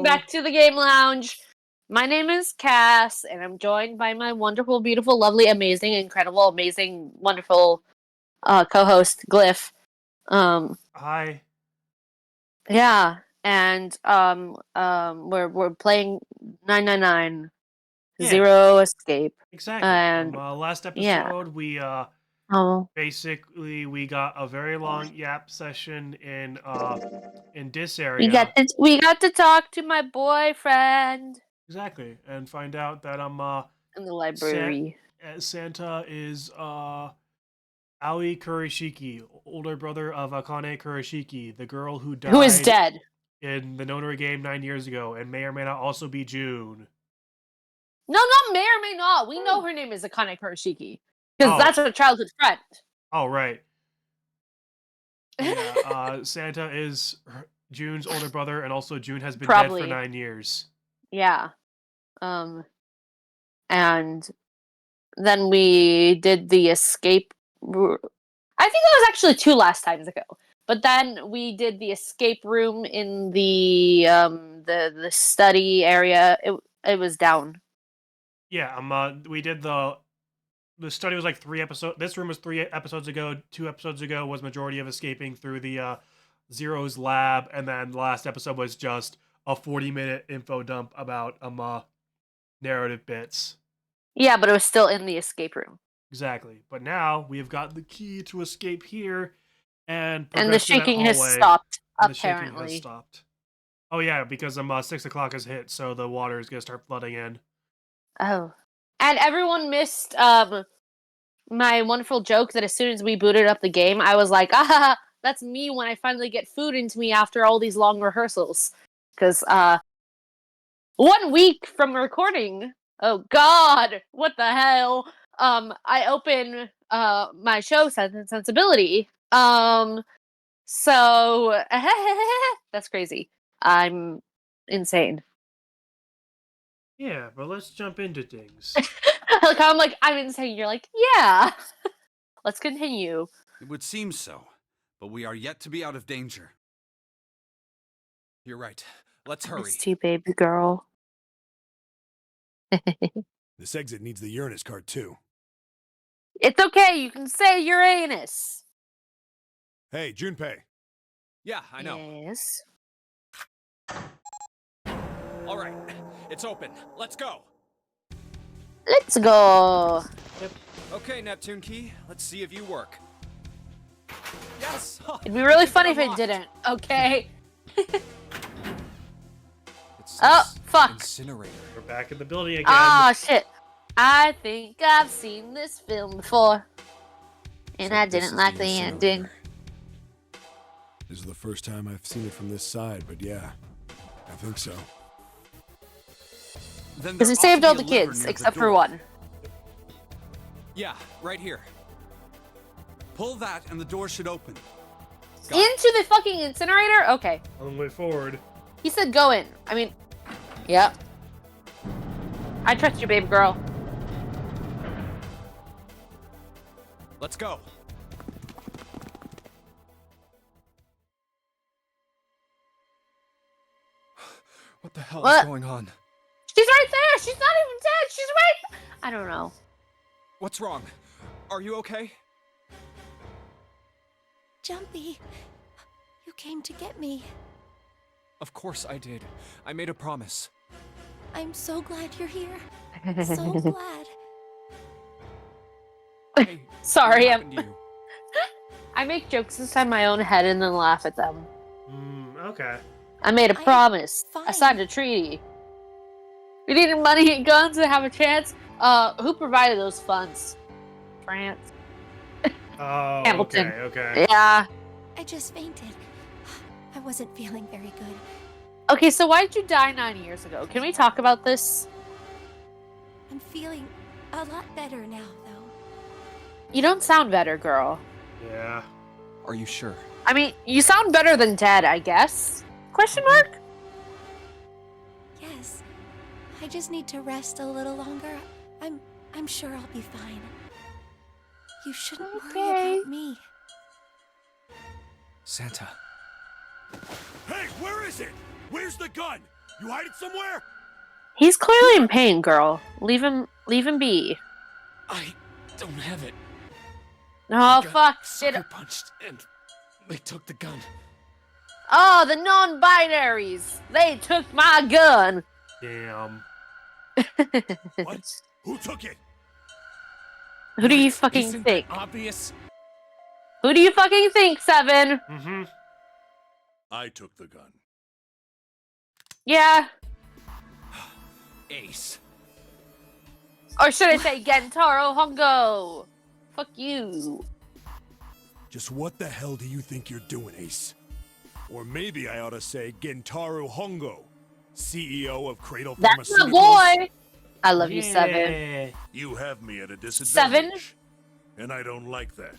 back to the Gayme Lounge. My name is Cass, and I'm joined by my wonderful, beautiful, lovely, amazing, incredible, amazing, wonderful co-host Glyph. Hi. Yeah, and we're playing 999 Yeah, Zero Escape, exactly. and Last yeah, episode, we oh, basically we got a very long yap session in this we got area. to talk to my boyfriend Exactly, and find out that in the San- library, Santa is Aoi Kurishiki, older brother of Akane Kurishiki, the girl who who is died dead. in the Nonary game 9 years ago, and may or may not also be June. No, not may or may not. We know her name is Akane Kurashiki because Oh, that's her childhood friend. oh right. Yeah, Santa is June's older brother, and also June has been dead for Probably, 9 years. yeah. Um, and then we did the escape. I think it was actually two last times ago. But then we did the escape room in the study area. It was down. Yeah, we did the study was like 3 episodes. This room was 3 episodes ago. 2 episodes ago was majority of escaping through the Zero's lab, and then the last episode was just a 40-minute info dump about narrative bits. Yeah, but it was still in the escape room. Exactly. But now we have got the key to escape here and And the progress through that shaking has hallway, stopped, and the shaking has apparently. stopped. Oh yeah, because 6 o'clock has hit, so the water is gonna start flooding in. Oh. And everyone missed my wonderful joke that as soon as we booted up the game, I was like, ah, that's me when I finally get food into me after all these long rehearsals. Because 1 week from recording, oh God, what the hell? I open my show Sense and Sensibility. So that's crazy. I'm insane. Yeah, but let's jump into things. Like I'm insane. You're like, yeah. Let's continue. It would seem so, but we are yet to be out of danger. You're right. Let's I hurry. missed you, baby girl. This exit needs the Uranus card, too. It's okay. You can say Uranus. Hey, Junpei. Yeah, I know. Yes. All right, it's open. Let's go. Let's go. Okay, Neptune Key. Let's see if you work. Yes. It'd be really Keep funny if it unlocked. didn't. Okay. It Oh, says fuck. Incinerator. We're back in the building again. Ah, shit. I think I've seen this film before. And So I this didn't is like the the ending. incinerator. This is the first time I've seen it from this side, but yeah, I think so. Then Because there it ought saved to all be the a lever kids, near the except for door. one. Yeah, right here. Pull that and the door should open. Into the fucking incinerator? Okay. On the way forward. He said go in. I mean, yep. I trust you, babe girl. Let's go. What the hell What? is going on? She's right there. She's not even dead. She's right. I don't know. What's wrong? Are you okay? Jumpy, you came to get me. Of course I did. I made a promise. I'm so glad you're here. So glad. Hey, Sorry, what happened to you? I make jokes inside my own head and then laugh at them. Okay. I made a I'm promise. I fine. signed a treaty. We needed money and guns to have a chance. Who provided those funds? France. Oh, Hamilton. okay. Yeah. I just fainted. I wasn't feeling very good. Okay, so why did you die 9 years ago? Can we talk about this? I'm feeling a lot better now, though. You don't sound better, girl. Yeah. Are you sure? I mean, you sound better than dead, I guess. Question mark? Yes. I just need to rest a little longer. I'm sure I'll be fine. You shouldn't Okay. worry about me. Santa. Hey, where is it? Where's the gun? You hide it somewhere? He's clearly in pain, girl. Leave him be. I don't have it. Oh, Got fuck. sucker punched and they took the gun. Oh, the non-binaries. They took my gun. Damn. What? Who took it? Who do you fucking Isn't think? that obvious? Who do you fucking think, Seven? Mm-hmm. I took the gun. Yeah. Ace. Or should I say Gentaro Hongo? Fuck you. Just what the hell do you think you're doing, Ace? Or maybe I ought to say Gentaro Hongo, CEO of Cradle That's Pharmaceuticals. my boy. I love you, Seven. Yeah. You have me at a Seven? disadvantage. And I don't like that.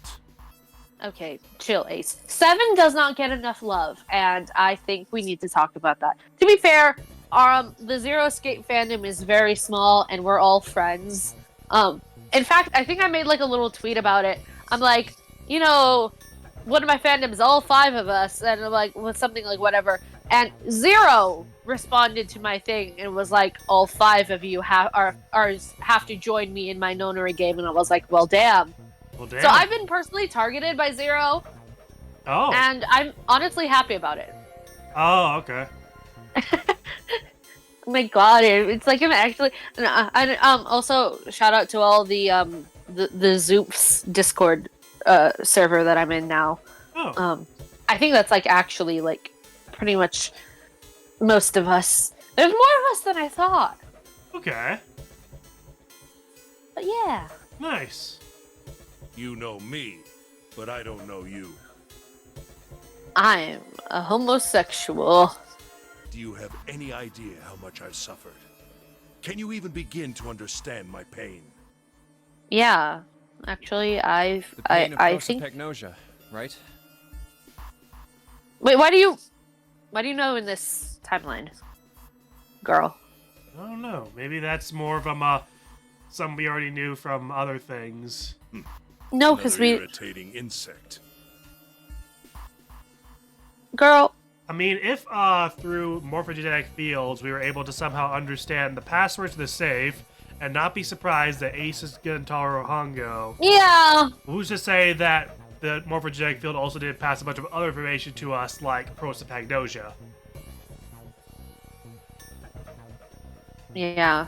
Okay, chill, Ace. Seven does not get enough love, and I think we need to talk about that. To be fair, the Zero Escape fandom is very small, and we're all friends. In fact, I think I made like a little tweet about it. I'm like, you know, one of my fandoms, all 5 of us, and I'm like, with something like whatever. And Zero responded to my thing and was like, all 5 of you have to join me in my nonary game, and I was like, well, damn. Well, damn. So I've been personally targeted by Zero, Oh. and I'm honestly happy about it. Oh, okay. Oh my god, it's like I'm actually. And also shout out to all the Zoops Discord server that I'm in now. Oh. I think that's like actually like pretty much most of us. There's more of us than I thought. Okay. But yeah. Nice. You know me, but I don't know you. I'm a homosexual. Do you have any idea how much I've suffered? Can you even begin to understand my pain? Yeah. Actually, The pain I of think. prosopagnosia, right? Wait, why do you know in this timeline, girl? I don't know. Maybe that's more of something we already knew from other things. No, because Another we, irritating insect. girl. I mean, if through morphogenetic fields we were able to somehow understand the password to the safe and not be surprised that Ace is Gentaro Hongo, Yeah. who's to say that the morphogenetic field also did pass a bunch of other information to us, like prosopagnosia? Yeah.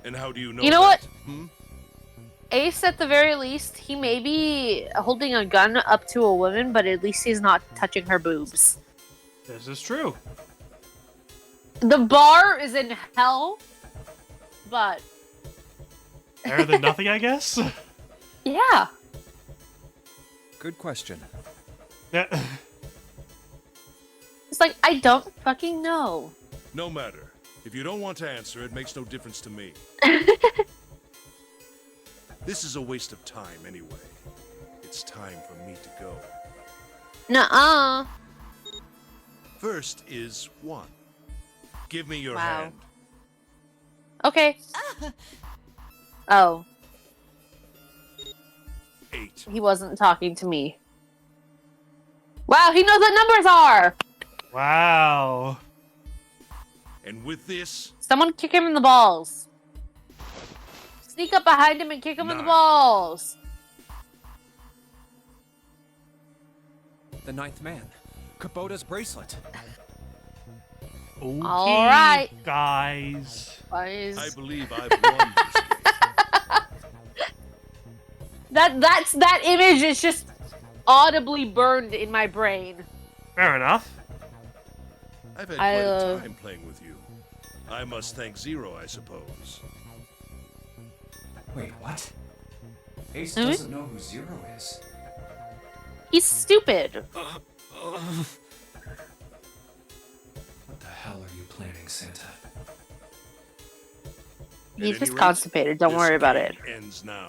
And how do you know You know that? what? Hmm? Ace, at the very least, he may be holding a gun up to a woman, but at least he's not touching her boobs. This is true. The bar is in hell, but Better than nothing, I guess. yeah. Good question. Yeah. It's like, I don't fucking know. No matter. If you don't want to answer, it makes no difference to me. This is a waste of time anyway. It's time for me to go. Nuh-uh. First is 1. Give me your Wow. hand. Okay. Oh, 8. he wasn't talking to me. Wow, he knows what numbers are! Wow. And with this, Someone kick him in the balls. Sneak up behind him and kick him in the 9. balls. The 9th man. Kubota's bracelet. Okay, All right. guys. I believe I've won this game. That image is just audibly burned in my brain. Fair enough. I've had I, quite a time playing with you. I must thank Zero, I suppose. Wait, what? Ace Hmm? doesn't know who Zero is. He's stupid. What the hell are you planning, Santa? He's At just any rate, constipated. Don't this worry about game it. Ends now.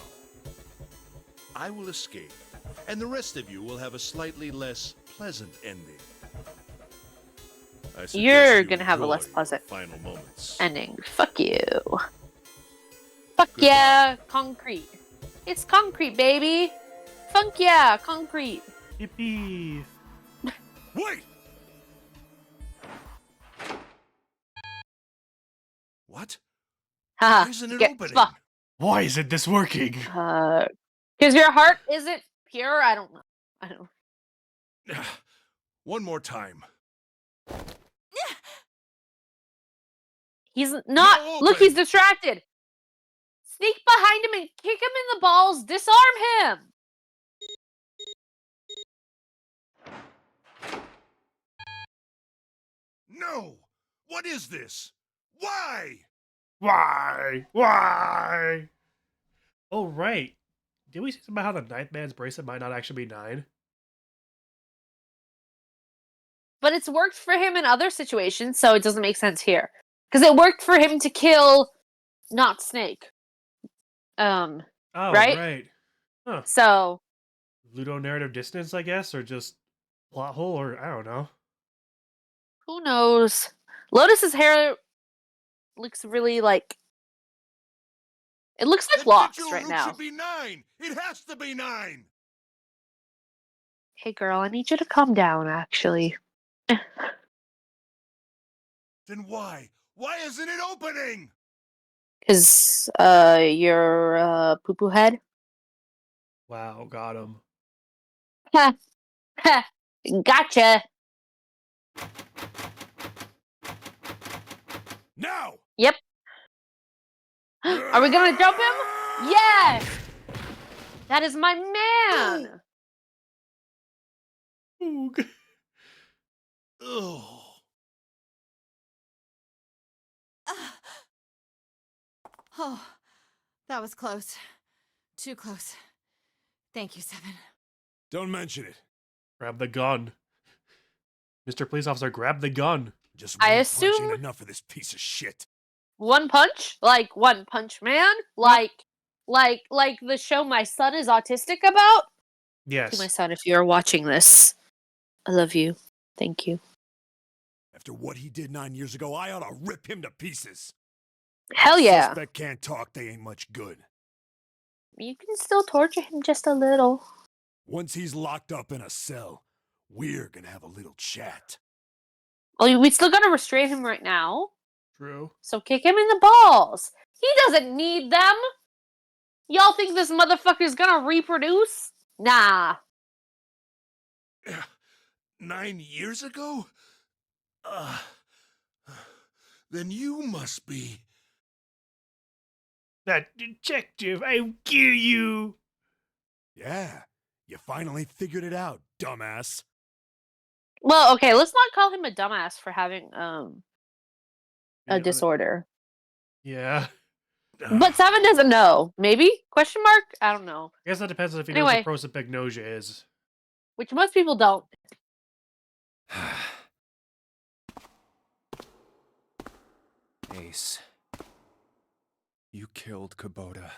I will escape, and the rest of you will have a slightly less pleasant ending. I suggest You're you gonna have a less enjoy your pleasant final moments. ending. Fuck you. Fuck Goodbye. yeah, concrete. It's concrete, baby. Funk yeah, concrete. Yippee. Wait! What? Haha. Why isn't it Get opening? fucked. Why isn't this working? Because your heart isn't pure. I don't know. I don't know. One more time. He's not. Now Look, he's open. distracted. Sneak behind him and kick him in the balls. Disarm him. No! What is this? Why? Why? Why? Oh, right. Did we say something about how the ninth man's bracelet might not actually be 9? But it's worked for him in other situations, so it doesn't make sense here. Because it worked for him to kill not Snake. Oh, Right? right. Huh. So Ludonarrative dissonance, I guess, or just plot hole, or I don't know. who knows? Lotus's hair looks really like it looks like The locks digital right root now. should be 9. It has to be 9. Hey girl, I need you to calm down actually. Then why? Why isn't it opening? Cause you're poo poo head. Wow, got him. Ha ha gotcha. Now! Yep. Are we gonna jump him? Yes! That is my man! Oog. Oh. Oh, that was close. Too close. Thank you, Seven. Don't mention it. Grab the gun. Mr. Police Officer, grab the gun. Just I one punch assume- ain't enough of this piece of shit. One Punch? Like One Punch Man? Like the show my son is autistic about? To my Yes. son, if you're watching this, I love you. Thank you. After what he did 9 years ago, I ought to rip him to pieces. Hell yeah. Suspect can't talk, they ain't much good. You can still torture him just a little. Once he's locked up in a cell, we're gonna have a little chat. Well, we still gotta restrain him right now. True. So kick him in the balls. He doesn't need them. Y'all think this motherfucker's gonna reproduce? Nah. 9 years ago? Then you must be. That detective, I'll kill you. Yeah, you finally figured it out, dumbass. Well, okay, let's not call him a dumbass for having a Yeah, disorder. Yeah. But Seven doesn't know. Maybe? Question mark? I don't know. I guess that depends on if he knows Anyway. what prosopagnosia is. Which most people don't. Ace. You killed Kubota,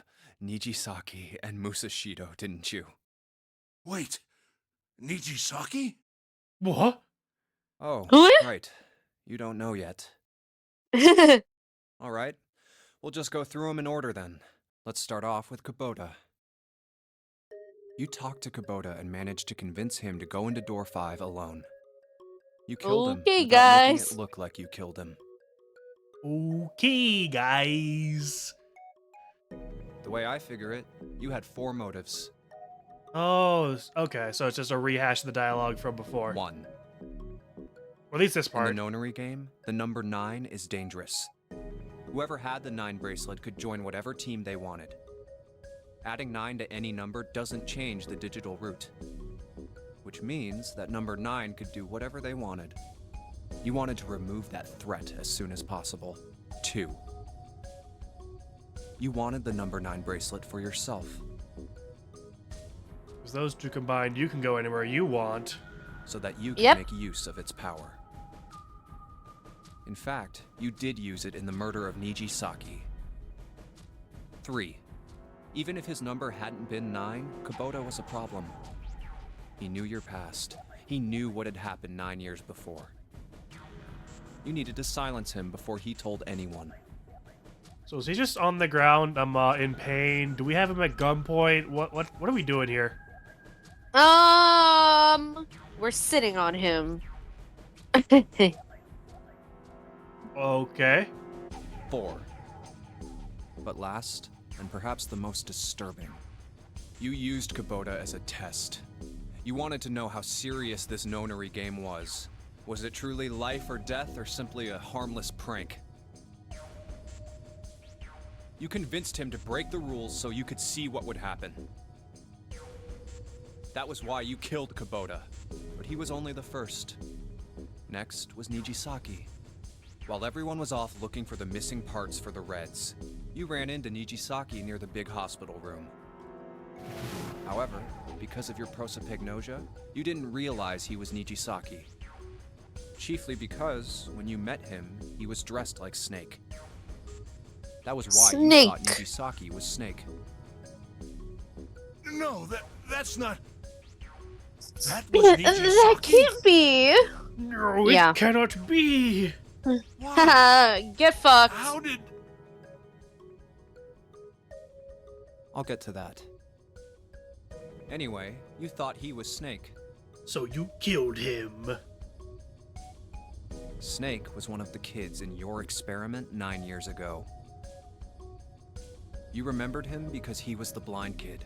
Nijisaki, and Musashido, didn't you? Wait, Nijisaki? What? Oh, Who? right. You don't know yet. Oh, All right. We'll just go through them in order then. Let's start off with Kubota. You talked to Kubota and managed to convince him to go into door 5 alone. You killed him Okay, without making guys. it look like you killed him. Okay, guys. The way I figure it, you had 4 motives. Oh, okay. So it's just a rehash of the dialogue from before. 1. Or at least this In part. the nonary game, the number 9 is dangerous. Whoever had the 9 bracelet could join whatever team they wanted. Adding 9 to any number doesn't change the digital root, which means that number 9 could do whatever they wanted. You wanted to remove that threat as soon as possible. 2. You wanted the number 9 bracelet for yourself, Because those two combined, you can go anywhere you want. so that you could Yep. make use of its power. In fact, you did use it in the murder of Nijisaki. 3. Even if his number hadn't been 9, Kubota was a problem. He knew your past. He knew what had happened 9 years before. You needed to silence him before he told anyone. So is he just on the ground? I'm in pain. Do we have him at gunpoint? What are we doing here? we're sitting on him. Okay. 4. But last, and perhaps the most disturbing, you used Kubota as a test. You wanted to know how serious this nonary game was. Was it truly life or death, or simply a harmless prank? You convinced him to break the rules so you could see what would happen. That was why you killed Kubota, but he was only the first. Next was Nijisaki. While everyone was off looking for the missing parts for the Reds, you ran into Nijisaki near the big hospital room. However, because of your prosopagnosia, you didn't realize he was Nijisaki. Chiefly because, when you met him, he was dressed like Snake. That was why you thought Nijisaki was Snake. No, that's not... That was Nijisaki? That can't be. No, Yeah. it cannot be. Why? Get fucked. How did... I'll get to that. Anyway, you thought he was Snake. So you killed him. Snake was one of the kids in your experiment 9 years ago. You remembered him because he was the blind kid.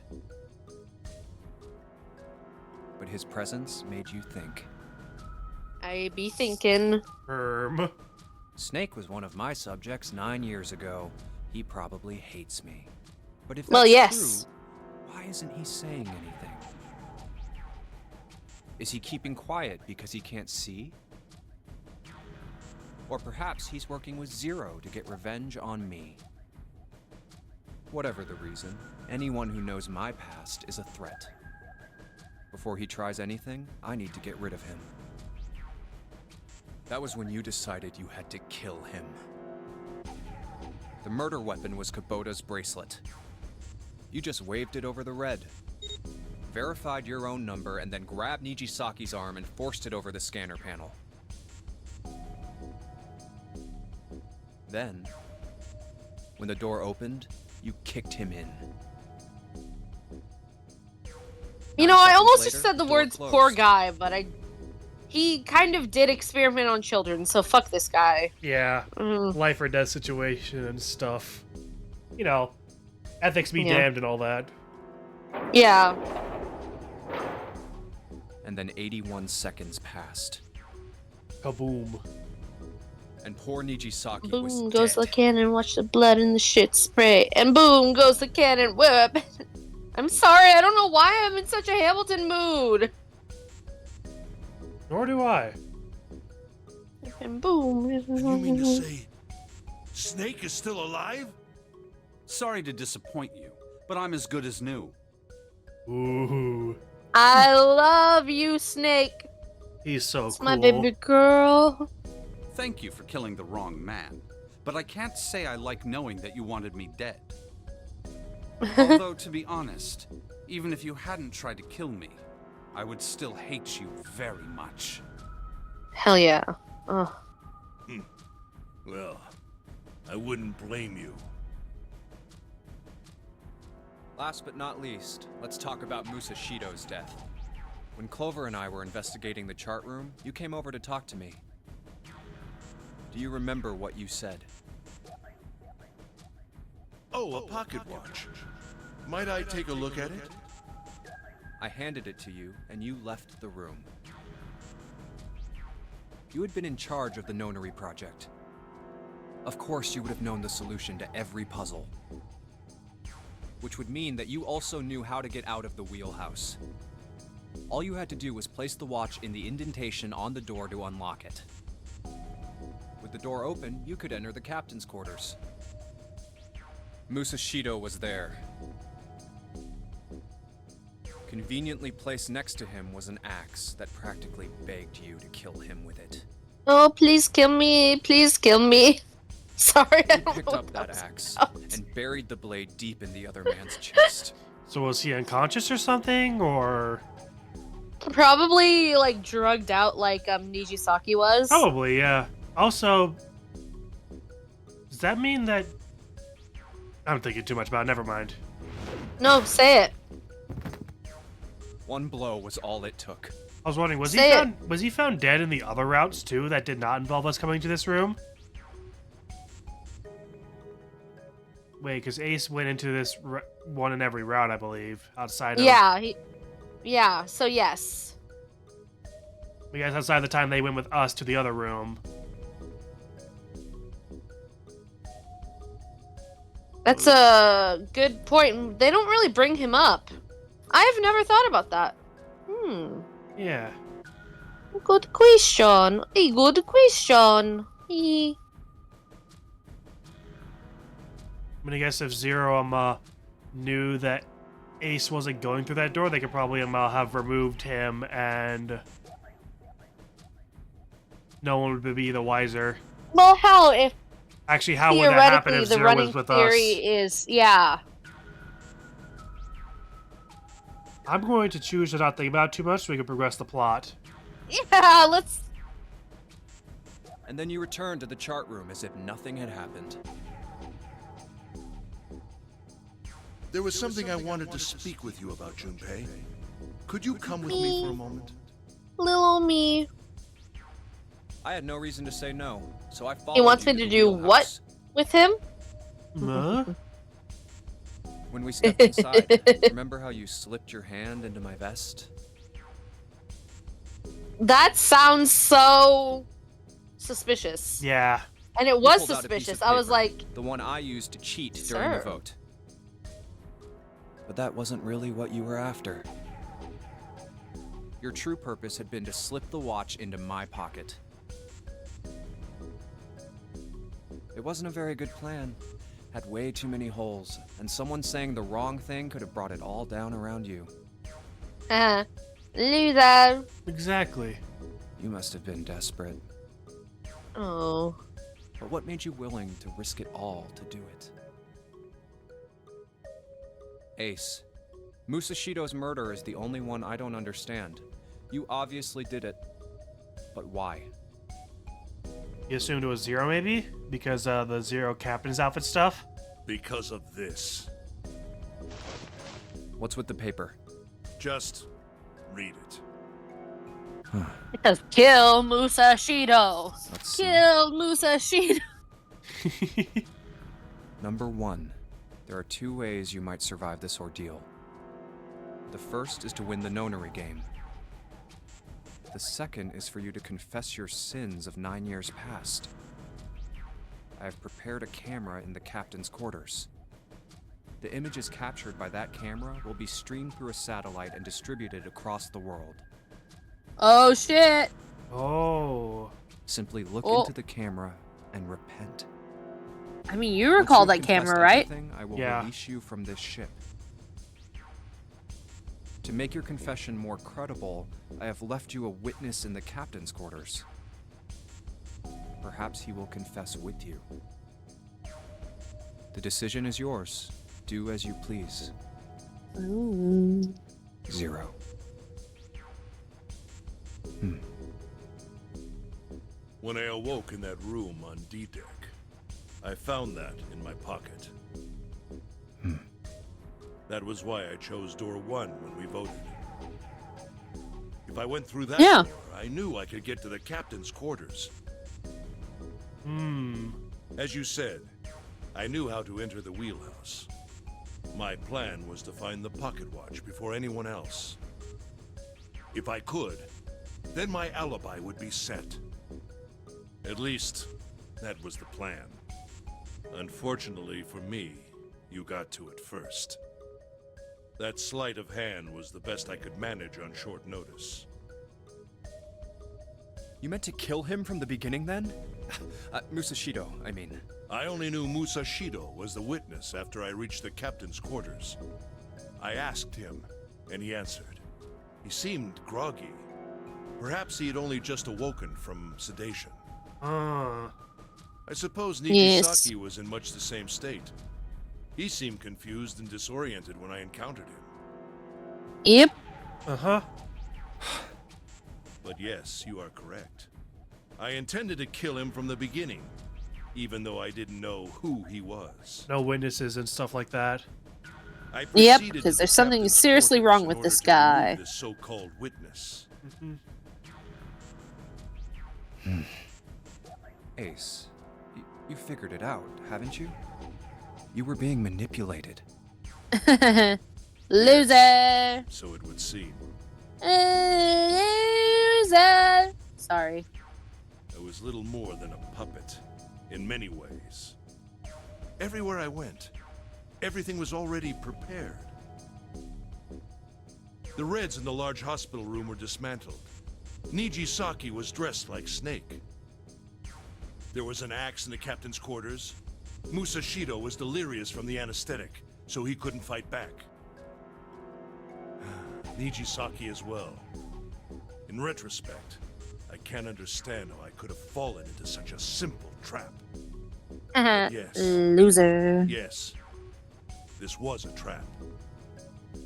But his presence made you think. I be thinking. Snake was one of my subjects 9 years ago. He probably hates me. But if that's Well, yes. true, why isn't he saying anything? Is he keeping quiet because he can't see? Or perhaps he's working with Zero to get revenge on me. Whatever the reason, anyone who knows my past is a threat. Before he tries anything, I need to get rid of him. That was when you decided you had to kill him. The murder weapon was Kubota's bracelet. You just waved it over the red, verified your own number, and then grabbed Nijisaki's arm and forced it over the scanner panel. Then, when the door opened, you kicked him in. You 9 know, I seconds almost later, just said the door words closed. poor guy, but he kind of did experiment on children, so fuck this guy. Yeah, Mm. life or death situation and stuff. You know, ethics be Yeah. damned and all that. Yeah. And then 81 seconds passed, Kaboom. and poor Nijisaki was Boom goes the dead. cannon, watch the blood and the shit spray. And boom goes the cannon, whip. I'm sorry, I don't know why I'm in such a Hamilton mood. Nor do I. And boom. You mean to say Snake is still alive? Sorry to disappoint you, but I'm as good as new. Ooh, I love you, Snake. he's so It's cool. my baby girl. Thank you for killing the wrong man, but I can't say I like knowing that you wanted me dead. Although, to be honest, even if you hadn't tried to kill me, I would still hate you very much. Hell yeah. Ugh. Well, I wouldn't blame you. Last but not least, let's talk about Musashido's death. When Clover and I were investigating the chart room, you came over to talk to me. Do you remember what you said? Oh, a pocket watch. Might I take a look at it? I handed it to you, and you left the room. You had been in charge of the Nonary project. Of course, you would have known the solution to every puzzle. Which would mean that you also knew how to get out of the wheelhouse. All you had to do was place the watch in the indentation on the door to unlock it. With the door open, you could enter the captain's quarters. Musashido was there. Conveniently placed next to him was an axe that practically begged you to kill him with it. Oh, please kill me. Please kill me. Sorry, I You don't know picked what up that was axe about. and buried the blade deep in the other man's chest. So was he unconscious or something, or? Probably, like, drugged out like Nijisaki was. Probably, yeah. Also, does that mean that... I'm thinking too much about it, never mind. No, say it. One blow was all it took. I was wondering, was Say it. he found dead in the other routes too that did not involve us coming to this room? Wait, because Ace went into this one in every route, I believe, outside of... Yeah, so yes. I guess outside the time they went with us to the other room. That's a good point. They don't really bring him up. I've never thought about that. Yeah. Good question. A good question. I mean, I guess if Zero knew that Ace wasn't going through that door, they could probably have removed him, and no one would be the wiser. Well, hell, if Actually, how would that happen theoretically if the Zero running was with theory us? is, yeah. I'm going to choose to not think about it too much so we can progress the plot. Yeah, let's... And then you return to the chart room as if nothing had happened. There was something I wanted to speak with you about, Junpei. Could you come with me for a moment? Little me. I had no reason to say no, so I followed He wants you me to the do what wheelhouse. with him? Huh? When we stepped inside, remember how you slipped your hand into my vest? That sounds so suspicious. Yeah. And it You was pulled out a piece suspicious. of I was paper, like, the one I used to cheat during the Sir. vote. But that wasn't really what you were after. Your true purpose had been to slip the watch into my pocket. It wasn't a very good plan. Had way too many holes, and someone saying the wrong thing could have brought it all down around you. loser. Exactly. You must have been desperate. Oh. But what made you willing to risk it all to do it? Ace, Musashido's murder is the only one I don't understand. You obviously did it, but why? You assumed it was Zero, maybe? Because the Zero captain's outfit stuff? Because of this. What's with the paper? Just read it. It says, kill Musashido. Let's see. Kill Musashido. Number 1. There are 2 ways you might survive this ordeal. The first is to win the nonary game. The second is for you to confess your sins of 9 years past. I have prepared a camera in the captain's quarters. The images captured by that camera will be streamed through a satellite and distributed across the world. Oh, shit. Oh. Simply look Oh. into the camera and repent. I mean, you Once recall you've that confessed camera, right? everything, I will Yeah. release you from this ship. To make your confession more credible, I have left you a witness in the captain's quarters. Perhaps he will confess with you. The decision is yours. Do as you please. Ooh. Zero. When I awoke in that room on D-Deck, I found that in my pocket. That was why I chose door 1 when we voted. If I went through that Yeah. door, I knew I could get to the captain's quarters. As you said, I knew how to enter the wheelhouse. My plan was to find the pocket watch before anyone else. If I could, then my alibi would be set. At least, that was the plan. Unfortunately for me, you got to it first. That sleight of hand was the best I could manage on short notice. You meant to kill him from the beginning then? Musashido, I mean. I only knew Musashido was the witness after I reached the captain's quarters. I asked him, and he answered. He seemed groggy. Perhaps he had only just awoken from sedation. I suppose Yes. Nijisaki was in much the same state. He seemed confused and disoriented when I encountered him. Yep. Uh-huh. But yes, you are correct. I intended to kill him from the beginning, even though I didn't know who he was. No witnesses and stuff like that. I Yep, proceeded because to there's the something captain's seriously quarters wrong in with order this to remove guy. this so-called witness. Ace, you figured it out, haven't you? You were being manipulated. Loser. So it would seem. Loser. Sorry. I was little more than a puppet, in many ways. Everywhere I went, everything was already prepared. The Reds in the large hospital room were dismantled. Nijisaki was dressed like Snake. There was an axe in the captain's quarters. Musashido was delirious from the anesthetic, so he couldn't fight back. Nijisaki as well. In retrospect, I can't understand how I could have fallen into such a simple trap. Yes. Loser. Yes, this was a trap.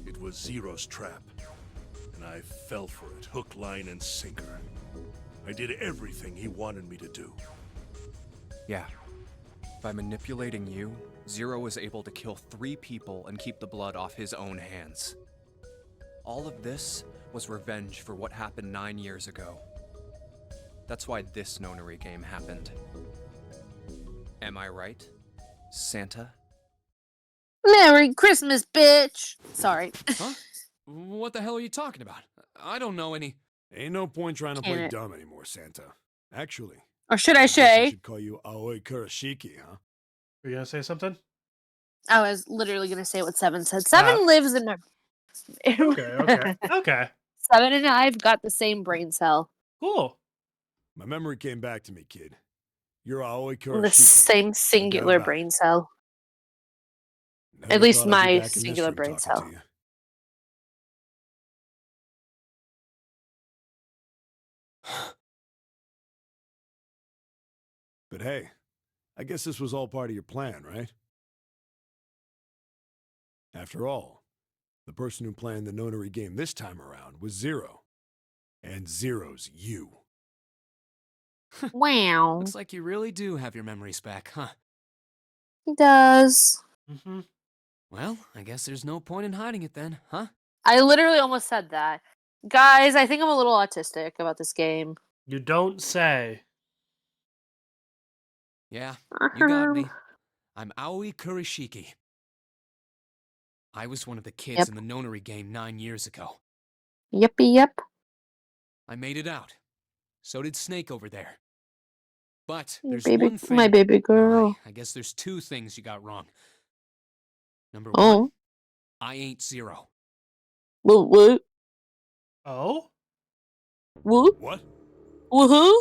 It was Zero's trap, and I fell for it, hook, line, and sinker. I did everything he wanted me to do. Yeah. By manipulating you, Zero was able to kill 3 people and keep the blood off his own hands. All of this was revenge for what happened 9 years ago. That's why this nonary game happened. Am I right, Santa? Merry Christmas, bitch. Sorry. Huh? What the hell are you talking about? I don't know any... Ain't no point trying to Can play it? dumb anymore, Santa. Actually, Or should I I guess I say? should call you Aoi Kurashiki, huh? Are you gonna say something? I was literally gonna say what Seven said. Seven lives in my. Okay. Seven and I've got the same brain cell. Cool. My memory came back to me, kid. You're Aoi Kurashiki. The same singular about brain it. cell. Never At least thought I'd be my back in this singular room brain talking cell. to you. But hey, I guess this was all part of your plan, right? After all, the person who planned the nonary game this time around was Zero. And Zero's you. Wow. Looks like you really do have your memories back, huh? He does. Mm-hmm. Well, I guess there's no point in hiding it then, huh? I literally almost said that. Guys, I think I'm a little autistic about this game. You don't say. Yeah, you got me. I'm Aoi Kurashiki. I was one of the kids Yep. in the nonary game 9 years ago. Yippee yep. I made it out. So did Snake over there. But Your there's baby, one thing. my baby girl. I guess there's 2 things you got wrong. Number Oh. 1, I ain't Zero. What? Oh? What? What? Woohoo?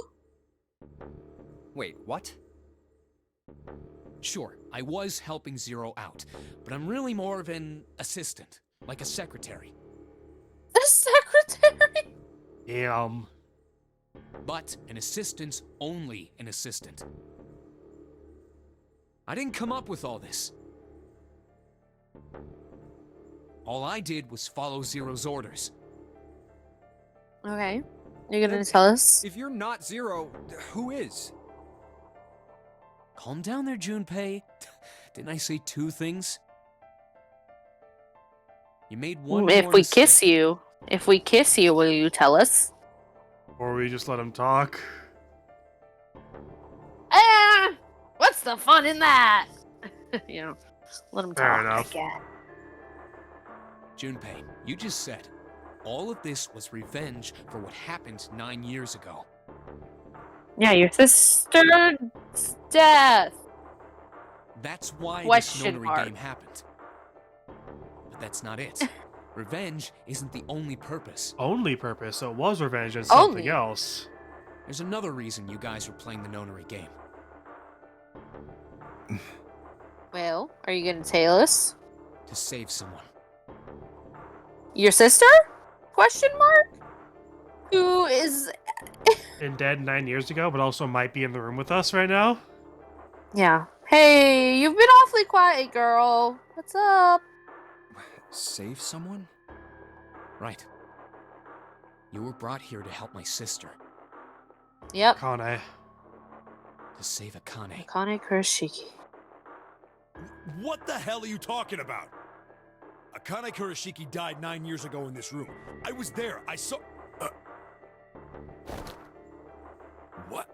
Wait, what? Sure, I was helping Zero out, but I'm really more of an assistant, like a secretary. A secretary? Damn. But an assistant's only an assistant. I didn't come up with all this. All I did was follow Zero's orders. Okay. You're gonna tell us? If you're not Zero, who is? Calm down there, Junpei. Didn't I say 2 things? You made one If more we mistake. kiss you, will you tell us? Or we just let him talk. What's the fun in that? You know, let him Fair talk enough. again. Junpei, you just said all of this was revenge for what happened 9 years ago. Yeah, your sister's death. That's why Question this nonary mark. game happened. But that's not it. Revenge isn't the only purpose. Only purpose, so it was revenge and something Only. else. There's another reason you guys were playing the nonary game. Well, are you gonna tell us? To save someone. Your sister? Question mark? Who is? And dead 9 years ago, but also might be in the room with us right now. Yeah. Hey, you've been awfully quiet, girl. What's up? Save someone? Right. You were brought here to help my sister. Yep. Kane. To save Akane. Kane Kurashiki. What the hell are you talking about? Akane Kurashiki died 9 years ago in this room. I was there. I saw... What?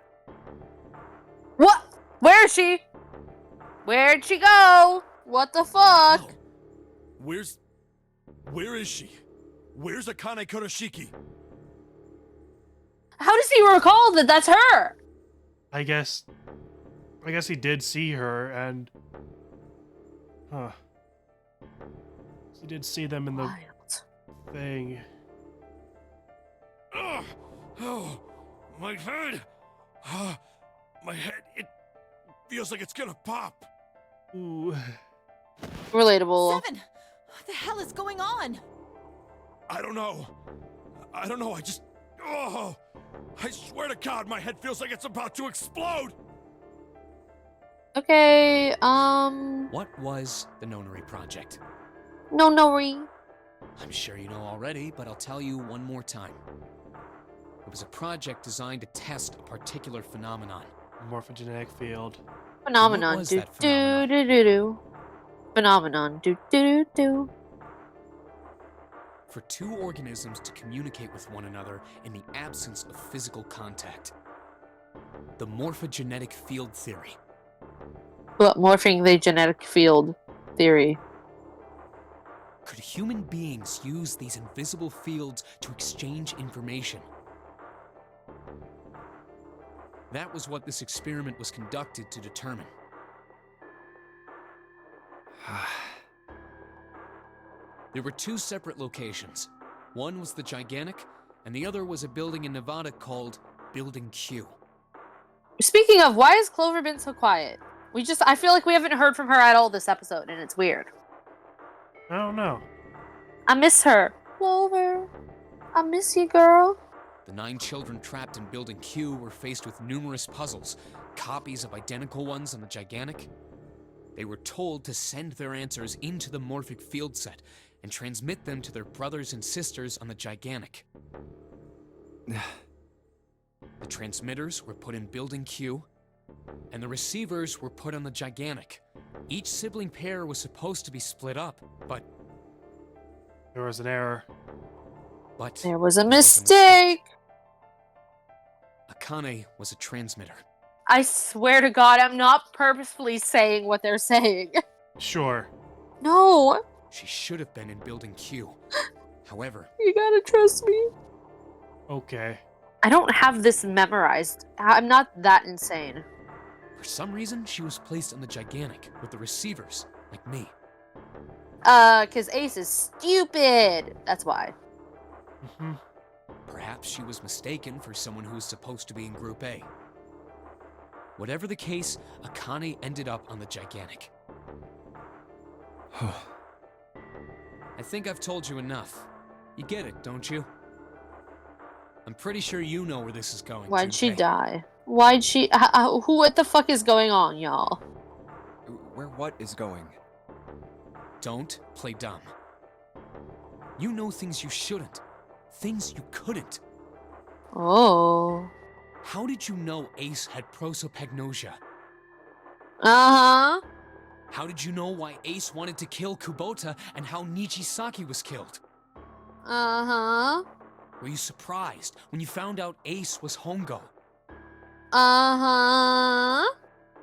What? Where is she? Where'd she go? What the fuck? Hell. Where is she? Where's Akane Kurashiki? How does he recall that that's her? I guess he did see her, and he did see them in the Wild. thing. Ugh. Oh, my head. My head, it feels like it's gonna pop. Ooh. Relatable. 7! What the hell is going on? I don't know. I just. Oh! I swear to God, my head feels like it's about to explode! Okay, What was the Nonary Project? Nonary. I'm sure you know already, but I'll tell you one more time. It was a project designed to test a particular phenomenon. Morphogenetic field. Phenomenon. was Do that do phenomenon? do do do. Phenomenon. Do do do do. For two organisms to communicate with one another in the absence of physical contact. The morphogenetic field theory. But morphing the genetic field theory. Could human beings use these invisible fields to exchange information? That was what this experiment was conducted to determine. There were two separate locations. One was the Gigantic, and the other was a building in Nevada called Building Q. Speaking of, why has Clover been so quiet? I feel like we haven't heard from her at all this episode, and it's weird. I don't know. I miss her. Clover, I miss you, girl. The 9 children trapped in Building Q were faced with numerous puzzles, copies of identical ones on the Gigantic. They were told to send their answers into the morphic field set and transmit them to their brothers and sisters on the Gigantic. The transmitters were put in Building Q, and the receivers were put on the Gigantic. Each sibling pair was supposed to be split up, but There was an error. There was a there mistake. Akane was a transmitter. I swear to God, I'm not purposefully saying what they're saying. Sure. No, She should have been in Building Q. However, you gotta trust me. Okay. I don't have this memorized. I'm not that insane. for some reason, she was placed on the Gigantic with the receivers, like me. 'Cause Ace is stupid. That's why. Hmm. Perhaps she was mistaken for someone who was supposed to be in Group A. Whatever the case, Akane ended up on the Gigantic. I think I've told you enough. You get it, don't you? I'm pretty sure you know where this is going. Why'd she Junpei. die? What the fuck is going on, y'all? Where what is going? Don't play dumb. You know things you shouldn't. Things you couldn't. Oh. How did you know Ace had prosopagnosia? Uh-huh. How did you know why Ace wanted to kill Kubota and how Nijisaki was killed? Uh-huh. Were you surprised when you found out Ace was Hongo? Uh-huh.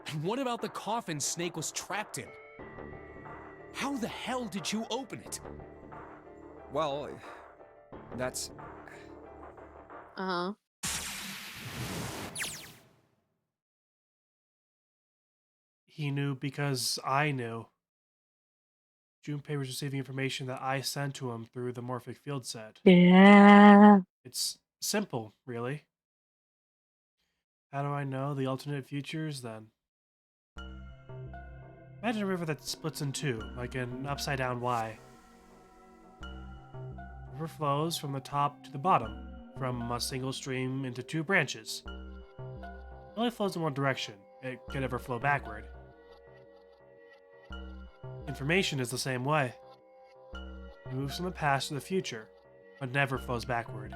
And what about the coffin Snake was trapped in? How the hell did you open it? Well, that's... Uh-huh. He knew because I knew. Junpei was receiving information that I sent to him through the morphic field set. Yeah. It's simple, really. How do I know the alternate futures, then? Imagine a river that splits in two, like an upside-down Y. The river flows from the top to the bottom, from a single stream into two branches. It only flows in one direction. It could never flow backward. Information is the same way. It moves from the past to the future, but never flows backward.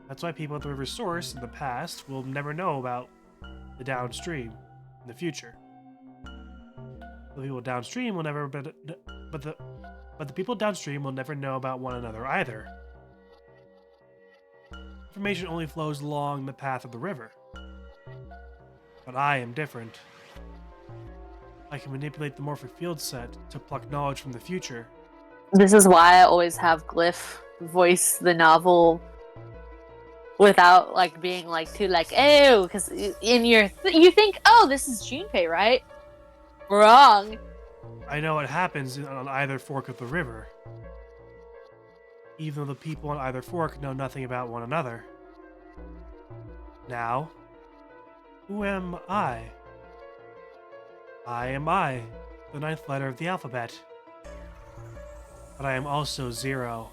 That's why people at the river's source in the past will never know about the downstream in the future. The people downstream will never, but the people downstream will never know about one another either. Information only flows along the path of the river. But I am different. I can manipulate the morphic field set to pluck knowledge from the future. This is why I always have Glyph voice the novel without like being like too like ew, because in your you think, oh, this is Junpei, right? Wrong. I know what happens on either fork of the river, even though the people on either fork know nothing about one another. Now, who am I? I am I, the ninth letter of the alphabet. But I am also 0.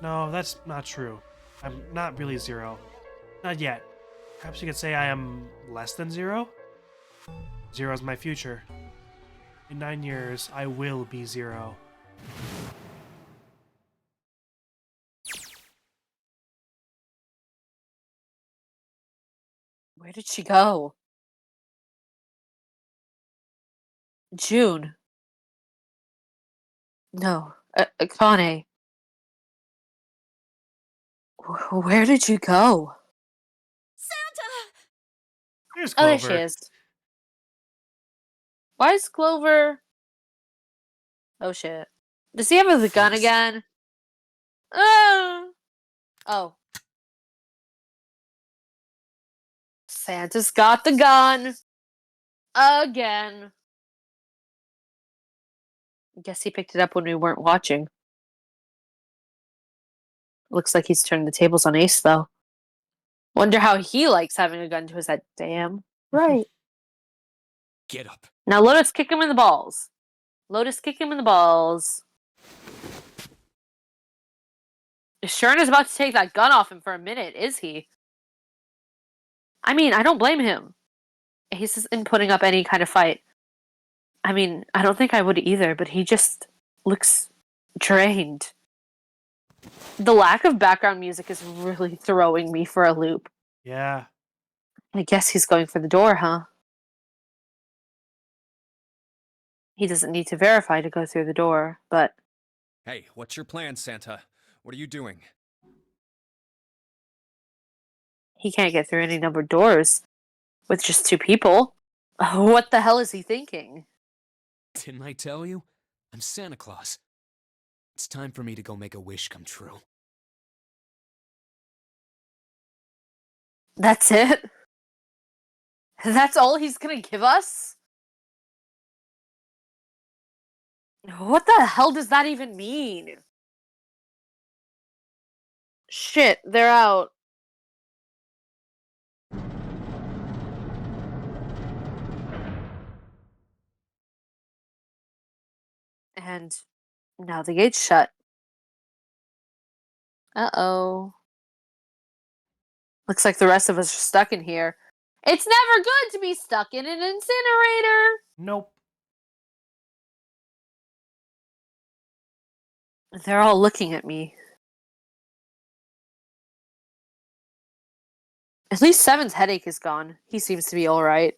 No, that's not true. I'm not really 0. Not yet. Perhaps you could say I am less than 0? 0 is my future. In 9 years, I will be 0. Where did she go? June. No, Akane. Where did you go? Santa! Here's Oh, Clover. there she is. Why is Clover? Oh shit! Does he have the gun again? Oh. Santa's got the gun again. Guess he picked it up when we weren't watching. Looks like he's turned the tables on Ace, though. Wonder how he likes having a gun to his head. Damn right. Get up. Now Lotus, kick him in the balls. Lotus, kick him in the balls. Shern is about to take that gun off him for a minute, is he? I mean, I don't blame him. Ace isn't putting up any kind of fight. I mean, I don't think I would either, but he just looks drained. The lack of background music is really throwing me for a loop. Yeah. I guess he's going for the door, huh? He doesn't need to verify to go through the door, but... Hey, what's your plan, Santa? What are you doing? he can't get through any numbered doors with just 2 people. What the hell is he thinking? Didn't I tell you? I'm Santa Claus. It's time for me to go make a wish come true. That's it? That's all he's gonna give us? What the hell does that even mean? Shit, they're out. And now the gate's shut. Uh-oh. Looks like the rest of us are stuck in here. It's never good to be stuck in an incinerator! Nope. They're all looking at me. At least Seven's headache is gone. He seems to be alright.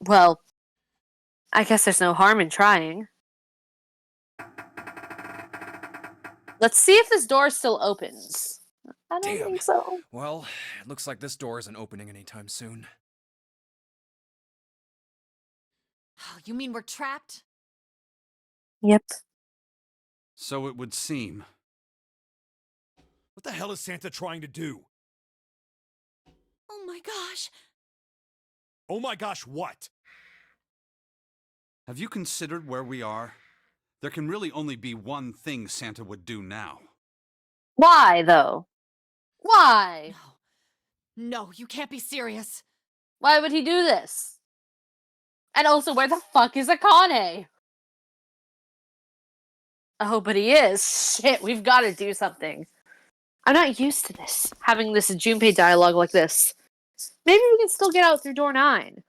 Well, I guess there's no harm in trying. Let's see if this door still opens. I don't Damn. think so. Well, it looks like this door isn't opening anytime soon. Oh, you mean we're trapped? Yep. So it would seem. What the hell is Santa trying to do? Oh my gosh. Oh my gosh, what? Have you considered where we are? There can really only be one thing Santa would do now. Why, though? Why? No, you can't be serious. Why would he do this? And also, where the fuck is Akane? Oh, but he is. Shit, we've got to do something. I'm not used to this, having this Junpei dialogue like this. Maybe we can still get out through door 9.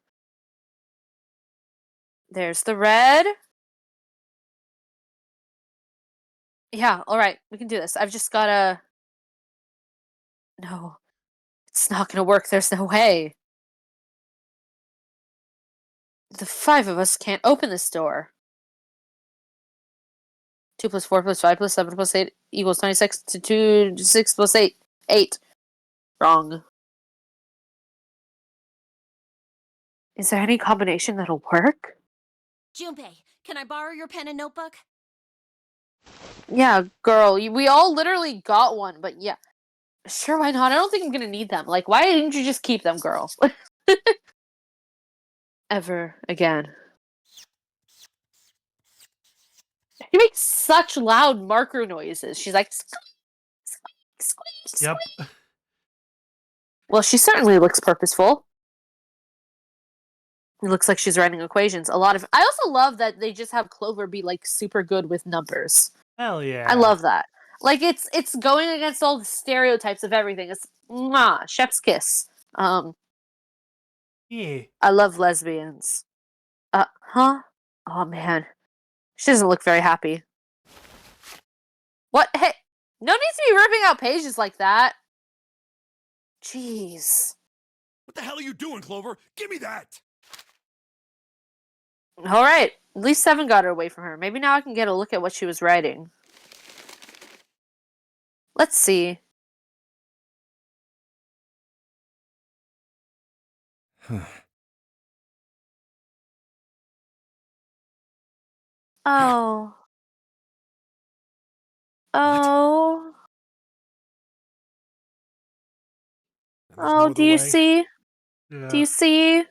There's the red. Yeah, alright, we can do this. I've just gotta... No. It's not gonna work, there's no way. The 5 of us can't open this door. 2 plus 4 plus 5 plus 7 plus 8 equals 26 to 2, 6 plus 8. 8. Wrong. Is there any combination that'll work? Junpei, can I borrow your pen and notebook? Yeah, girl, we all literally got one, but yeah. Sure, why not? I don't think I'm gonna need them. Like, why didn't you just keep them, girl? Ever again. She makes such loud marker noises. She's like, squeak, squeak, squeak, Yep. squeak. Well, she certainly looks purposeful. It looks like she's writing equations. I also love that they just have Clover be like super good with numbers. Hell yeah. I love that. Like it's going against all the stereotypes of everything. It's chef's kiss. Yeah. I love lesbians. Huh? Oh man. She doesn't look very happy. What? Hey, no need to be ripping out pages like that. Jeez. What the hell are you doing, Clover? Give me that! All right. At least 7 got her away from her. Maybe now I can get a look at what she was writing. Let's see. Oh. Oh. And there's Oh, no other do you way? see? Yeah. Do you see?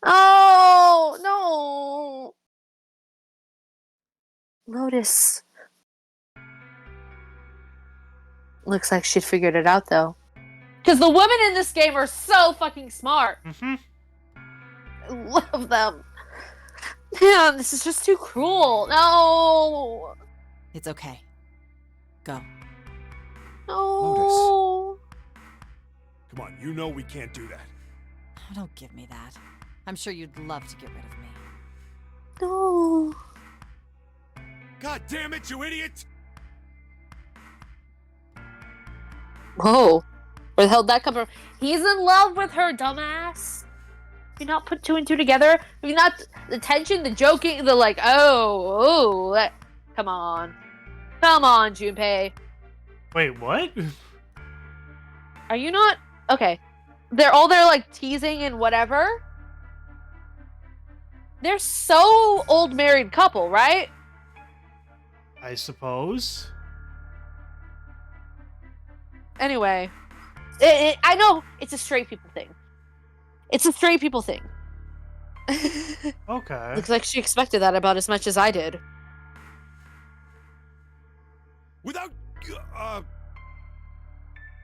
Oh, no. Lotus. Looks like she'd figured it out, though. Because the women in this game are so fucking smart. Mm-hmm. I love them. Man, this is just too cruel. No. It's okay. Go. No. Come on, you know we can't do that. Oh, don't give me that. I'm sure you'd love to get rid of me. No. God damn it, you idiot! Whoa. Where the hell did that come from? He's in love with her, dumbass. Have you not put 2 and 2 together? Have you not... The tension, the joking, the like, come on. Come on, Junpei. Wait, what? Are you not... Okay. They're all there, like, teasing and whatever. They're so old married couple, right? I suppose. Anyway. I know it's a straight people thing. It's a straight people thing. Okay. Looks like she expected that about as much as I did. Without...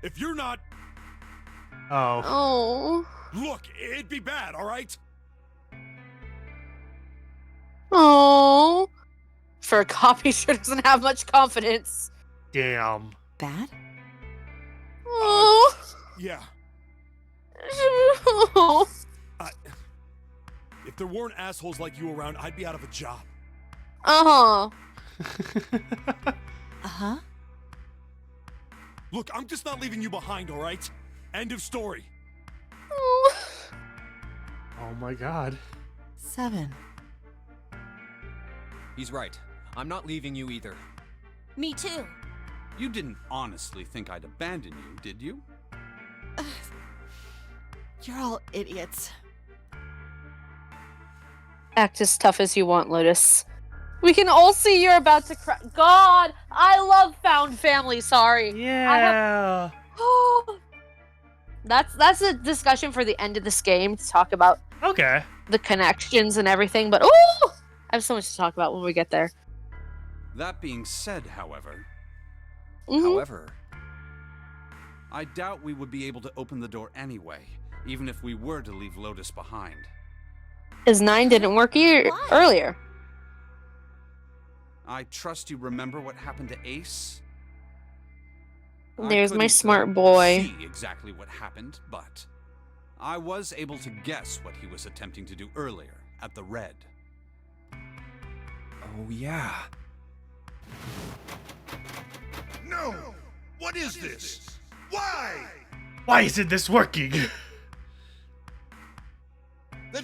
If you're not... Oh. Oh. Look, it'd be bad, alright? Oh. For a copy, sure doesn't have much confidence. Damn. Bad? Oh. Yeah. If there weren't assholes like you around, I'd be out of a job. Uh-huh. Uh-huh? Look, I'm just not leaving you behind, alright? End of story. Oh. Oh my god. 7. He's right. I'm not leaving you either. Me too. You didn't honestly think I'd abandon you, did you? You're all idiots. Act as tough as you want, Lotus. We can all see you're about to cry. God, I love found family, sorry. Yeah. That's a discussion for the end of this game to talk about Okay. the connections and everything, but I have so much to talk about when we get there. That being said, however, However, I doubt we would be able to open the door anyway, even if we were to leave Lotus behind. Because 9 didn't work Why? earlier. I trust you remember what happened to Ace? I There's my couldn't, smart boy. See exactly what happened, but I was able to guess what he was attempting to do earlier at the Red. oh yeah. No! What is this? Why? Why isn't this working?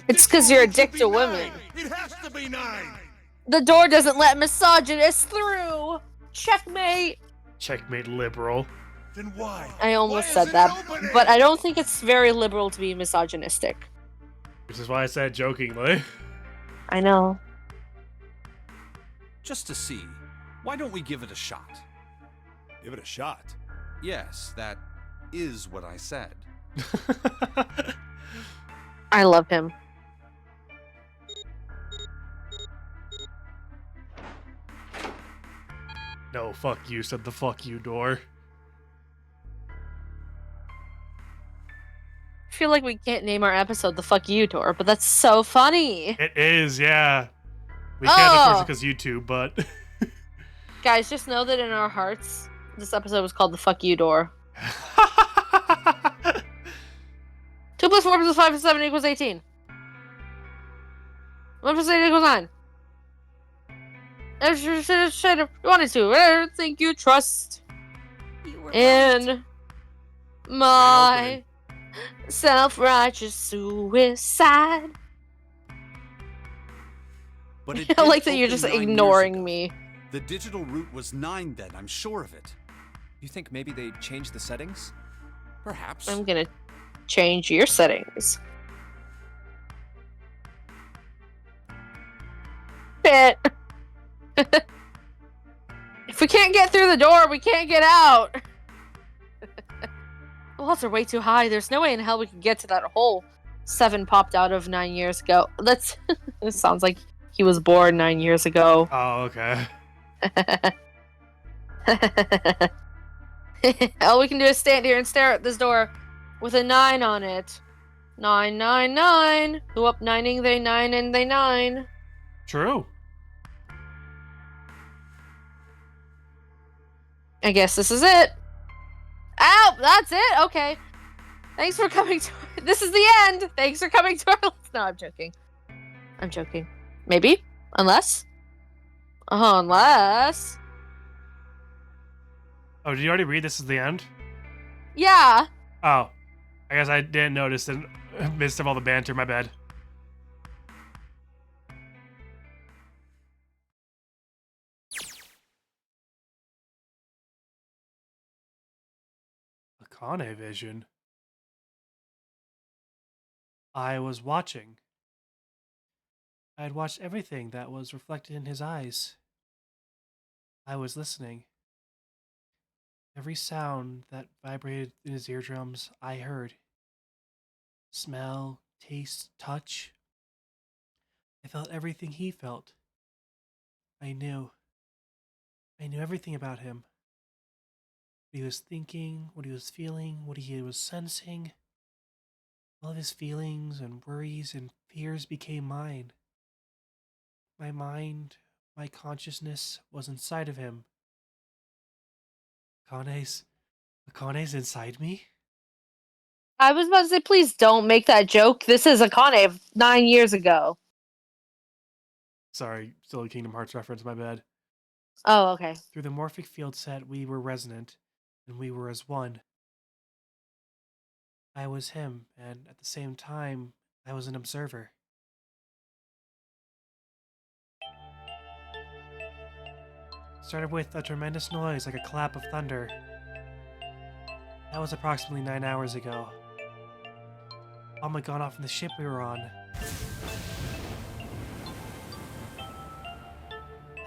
It's 'cause you're addicted to women. It has to be 9. The door doesn't let misogynists through. Checkmate. Checkmate, liberal. Then why? I almost Why said isn't that, it opening? but I don't think it's very liberal to be misogynistic. Which is why I said jokingly. I know. Just to see, why don't we give it a shot? Give it a shot. Yes, that is what I said. I love him. No, fuck you, said the fuck you door. I feel like we can't name our episode the Fuck You Door, but that's so funny. It is, yeah. We can't, of course, because YouTube, but... Guys, just know that in our hearts, this episode was called the Fuck You Door. 2 plus 4 plus 5 plus 7 equals 18. 1 plus 8 equals 9. Should have wanted to. I think you trust You were in right. my self-righteous suicide. But it I did like that you're open just 9 years ignoring ago. me. The digital route was 9 then, I'm sure of it. You think maybe they changed the settings? Perhaps. I'm gonna change your settings. Bit. If we can't get through the door, we can't get out. The walls are way too high. There's no way in hell we can get to that hole 7 popped out of 9 years ago. That's. It sounds like he was born 9 years ago. Oh, okay. All we can do is stand here and stare at this door with a 9 on it. 999. Who up 9ing they 9 and they 9. True. I guess this is it. Ow! That's it? Okay. Thanks for coming to... This is the end! Thanks for coming to our... No, I'm joking. I'm joking. Maybe? Unless? Oh, unless... Oh, did you already read This Is the End? Yeah. Oh. I guess I didn't notice in the midst of all the banter, my bad. Akane vision. I was watching. I had watched everything that was reflected in his eyes. I was listening. Every sound that vibrated in his eardrums, I heard. Smell, taste, touch. I felt everything he felt. I knew. I knew everything about him. What he was thinking, what he was feeling, what he was sensing. All of his feelings and worries and fears became mine. My mind, my consciousness was inside of him. Akane's inside me? I was about to say, please don't make that joke. This is Akane of 9 years ago. Sorry, still a Kingdom Hearts reference, my bad. Oh, okay. Through the morphic field set, we were resonant, and we were as one. I was him, and at the same time, I was an observer. Started with a tremendous noise like a clap of thunder. That was approximately 9 hours ago. Mom had gone off in the ship we were on.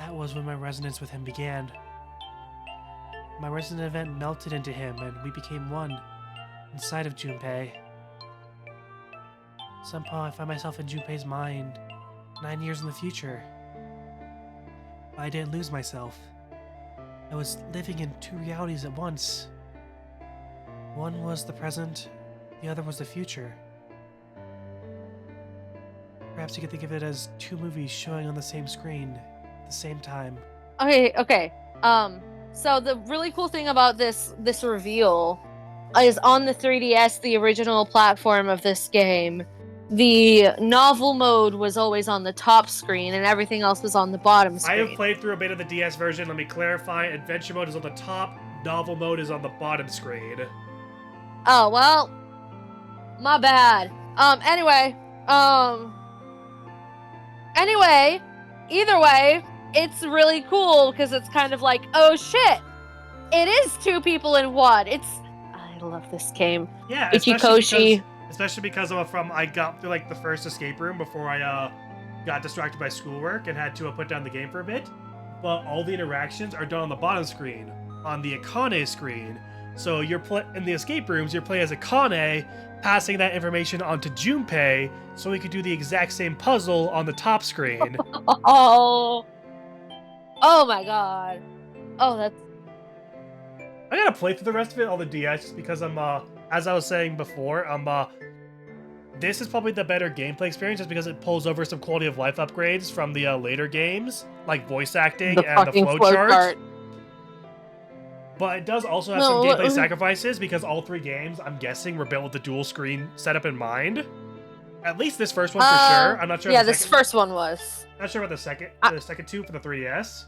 That was when my resonance with him began. My resonant event melted into him, and we became one, inside of Junpei. Somehow I found myself in Junpei's mind, 9 years in the future. But I didn't lose myself. I was living in 2 realities at once. One was the present, the other was the future. Perhaps you could think of it as 2 movies showing on the same screen at the same time. Okay. So the really cool thing about this reveal is on the 3DS, the original platform of this game, the novel mode was always on the top screen and everything else was on the bottom I screen. have played through a bit of the DS version. Let me clarify. Adventure mode is on the top. Novel mode is on the bottom screen. Oh, well, my bad. Anyway, either way, it's really cool because it's kind of like, oh shit, it is 2 people in one. I love this game. Yeah, Uchikoshi. especially because I got through like the first escape room before I got distracted by schoolwork and had to put down the game for a bit. But all the interactions are done on the bottom screen, on the Akane screen. So you're in the escape rooms, you're playing as Akane, passing that information on to Junpei, so we could do the exact same puzzle on the top screen. Oh my god. Oh, that's. I gotta play through the rest of it on the DS just because as I was saying before, this is probably the better gameplay experience just because it pulls over some quality of life upgrades from the later games, like voice acting and the flowchart. But it does also have some gameplay sacrifices because all 3 games, I'm guessing, were built with the dual screen setup in mind. At least this first one for sure. I'm not sure. Yeah, this first one was. Not sure about the second 2 for the 3DS.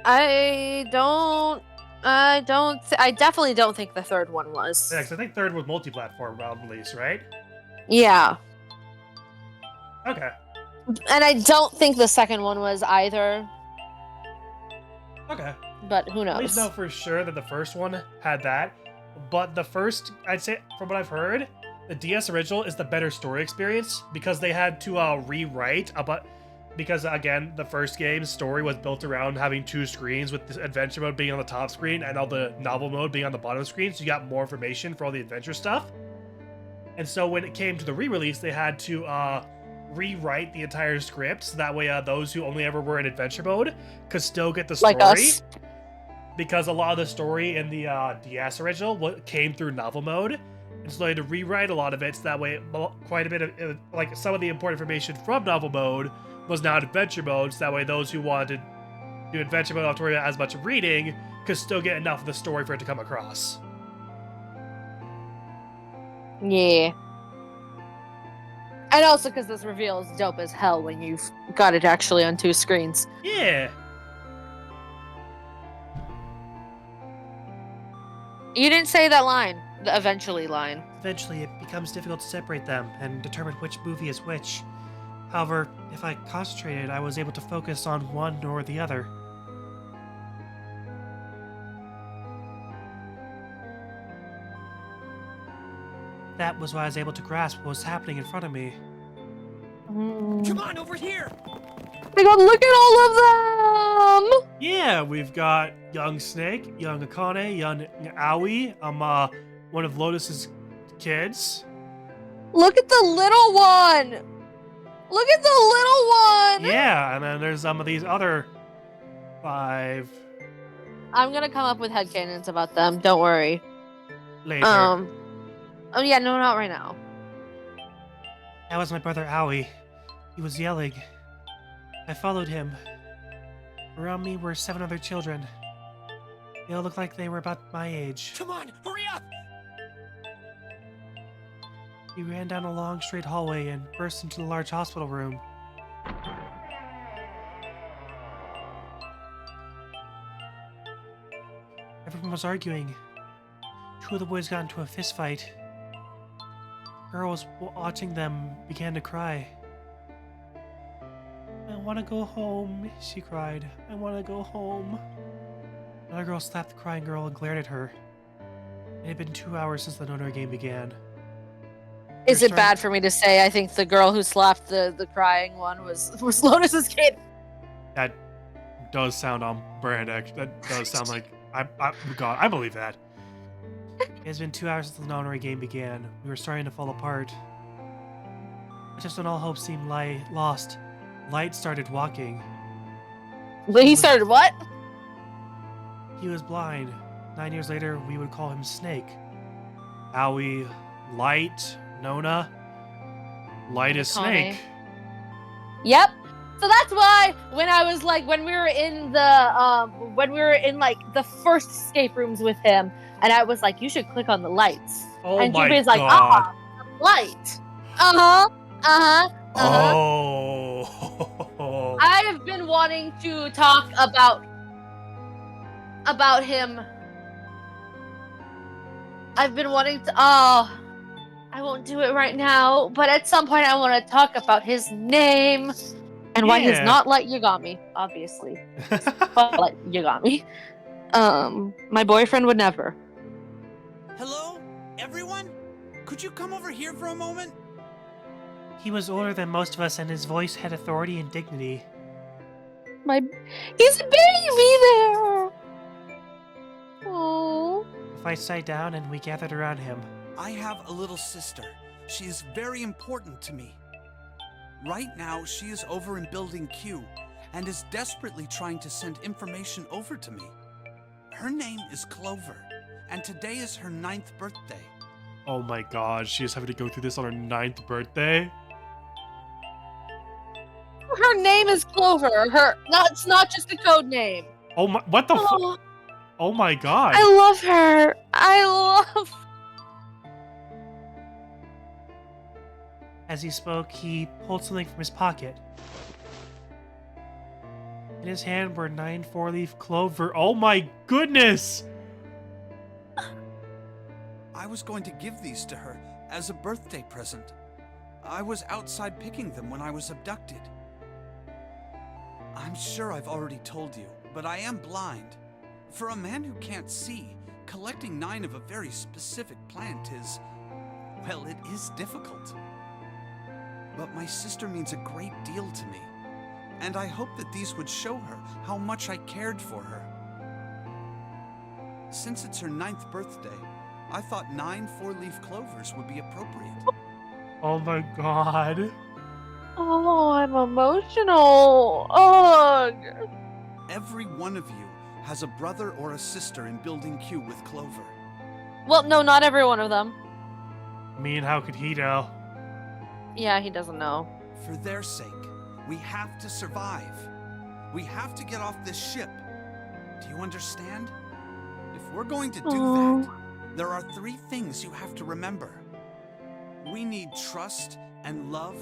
I definitely don't think the third one was. Yeah, because I think third was multi-platform release, right? Yeah. Okay. And I don't think the second one was either. Okay. But who knows? At least know for sure that the first one had that. But the first, I'd say, from what I've heard, the DS original is the better story experience because they had to rewrite about. Because again, the first game's story was built around having 2 screens, with the adventure mode being on the top screen and all the novel mode being on the bottom screen, so you got more information for all the adventure stuff. And so when it came to the re-release, they had to rewrite the entire script, so that way those who only ever were in adventure mode could still get the story. Like us. Because a lot of the story in the DS original came through novel mode, and so they had to rewrite a lot of it, so that way quite a bit of, like, some of the important information from novel mode was now in adventure mode, so that way those who wanted to do adventure mode, not to worry about as much reading, could still get enough of the story for it to come across. Yeah. And also because this reveal is dope as hell when you've got it actually on 2 screens. Yeah. You didn't say that line, the eventually line. Eventually, it becomes difficult to separate them and determine which movie is which. However, if I concentrated, I was able to focus on one or the other. That was why I was able to grasp what was happening in front of me. Come on, over here! My god, look at all of them! Yeah, we've got young Snake, young Akane, young Aoi. One of Lotus's kids. Look at the little one! Look at the little one! Yeah, and then there's some of these other 5. I'm gonna come up with headcanons about them, don't worry. Later. Oh yeah, no, not right now. That was my brother Aoi. He was yelling. I followed him. Around me were 7 other children. They all looked like they were about my age. Come on, hurry up! He ran down a long, straight hallway and burst into the large hospital room. Everyone was arguing. 2 of the boys got into a fist fight. Girls watching them began to cry. I want to go home, she cried. I want to go home. Another girl slapped the crying girl and glared at her. It had been 2 hours since the Nonary game began. Is it bad for me to say I think the girl who slapped the crying one was Lotus's kid? That does sound on brand, that does sound like... God, I believe that. It has been 2 hours since the Nonary game began. We were starting to fall apart. But just when all hope seemed lost, Light started walking. But he started what? He was blind. 9 years later, we would call him Snake. Aoi, Light, Nona. Light is Snake. Yep. So that's why when I was like, when we were in the first escape rooms with him, and I was like, you should click on the lights. Oh and my Junpei's god. like, light. Oh. I have been wanting to talk about him. I've been wanting to. Oh, I won't do it right now. But at some point, I want to talk about his name and why he's not like Yagami. Obviously, like Yagami. My boyfriend would never. Hello, everyone? Could you come over here for a moment? He was older than most of us, and his voice had authority and dignity. He's a baby there. Oh. The fight died down, and we gathered around him. I have a little sister. She is very important to me. Right now, she is over in Building Q and is desperately trying to send information over to me. Her name is Clover, and today is her 9th birthday. Oh my god, she is having to go through this on her 9th birthday? Her name is Clover. It's not just a code name. Oh my, what the fuck? Oh my god. I love her. I love. As he spoke, he pulled something from his pocket. In his hand were 9 4-leaf clover. Oh my goodness! I was going to give these to her as a birthday present. I was outside picking them when I was abducted. I'm sure I've already told you, but I am blind. For a man who can't see, collecting 9 of a very specific plant is, well, it is difficult. But my sister means a great deal to me, and I hope that these would show her how much I cared for her. Since it's her 9th birthday, I thought 9 4-leaf clovers would be appropriate. Oh my god. Oh, I'm emotional. Ugh. Every one of you has a brother or a sister in Building Q with Clover. Well, no, not every one of them. I mean, how could he know? Yeah, he doesn't know. For their sake, we have to survive. We have to get off this ship. Do you understand? If we're going to do that, there are 3 things you have to remember. We need trust and love,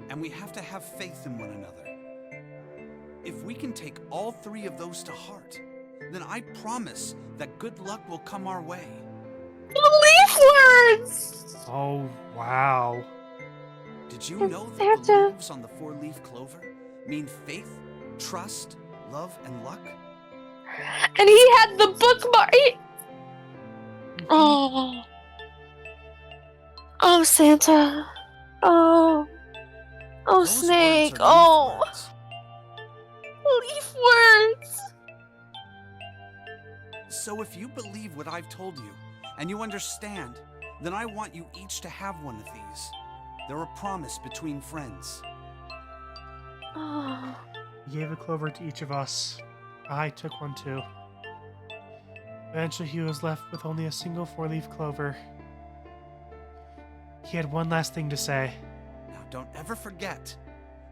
and we have to have faith in one another. If we can take all 3 of those to heart, then I promise that good luck will come our way. Glyph words! Oh, wow. Did you know that the leaves on the 4-leaf clover mean faith, trust, love, and luck? And he had the bookmark. Oh. Oh, Santa. Oh. Oh, Those Snake. words are leaf words. Leaf words. So if you believe what I've told you, and you understand, then I want you each to have one of these. They're a promise between friends. Oh. He gave a clover to each of us. I took one too. Eventually, he was left with only a single 4-leaf clover. He had one last thing to say. Now, don't ever forget,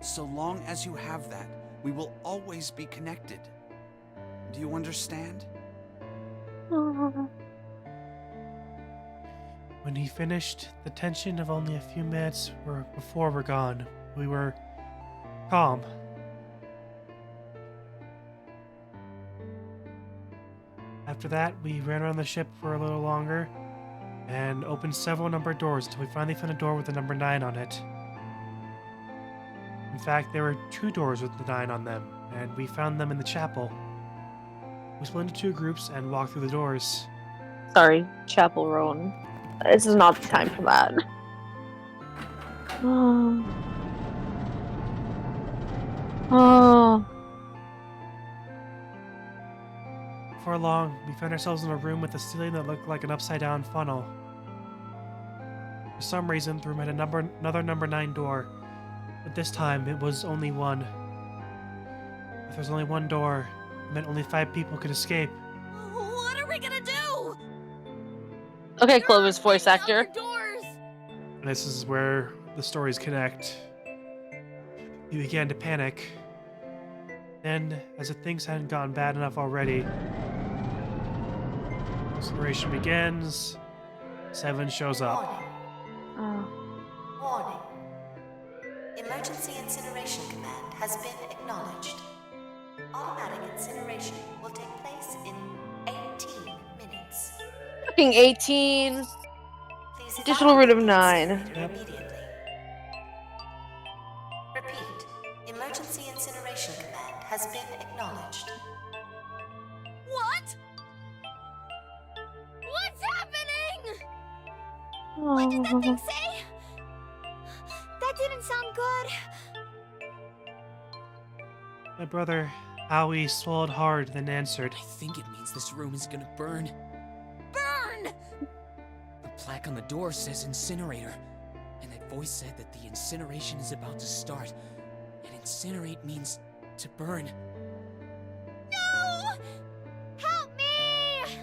so long as you have that, we will always be connected. Do you understand? Oh. When he finished, the tension of only a few minutes before were gone. We were calm. After that, we ran around the ship for a little longer and opened several numbered doors until we finally found a door with the number 9 on it. In fact, there were 2 doors with the 9 on them, and we found them in the chapel. We split into 2 groups and walked through the doors. Sorry, Chapel Roan. This is not the time for that. Oh. Oh. Before long, we found ourselves in a room with a ceiling that looked like an upside-down funnel. For some reason, the room had another number 9 door, but this time it was only one. If there's only one door, it meant only 5 people could escape. What are we gonna do? Okay, Clover's voice actor. And this is where the stories connect. We began to panic. Then, as if things hadn't gotten bad enough already, incineration begins. 7 shows up. Oh. Warning. Emergency incineration command has been acknowledged. Automatic incineration will take place in 18 minutes. Fucking 18. Please Digital root of evacuate 9. the incinerator immediately. Repeat. Emergency incineration command has been acknowledged. What? What's happening? What did that thing say? That didn't sound good. My brother, Howie, swallowed hard, then answered. I think it means this room is gonna burn. Burn! The plaque on the door says incinerator, and that voice said that the incineration is about to start. And incinerate means to burn. No! Help me!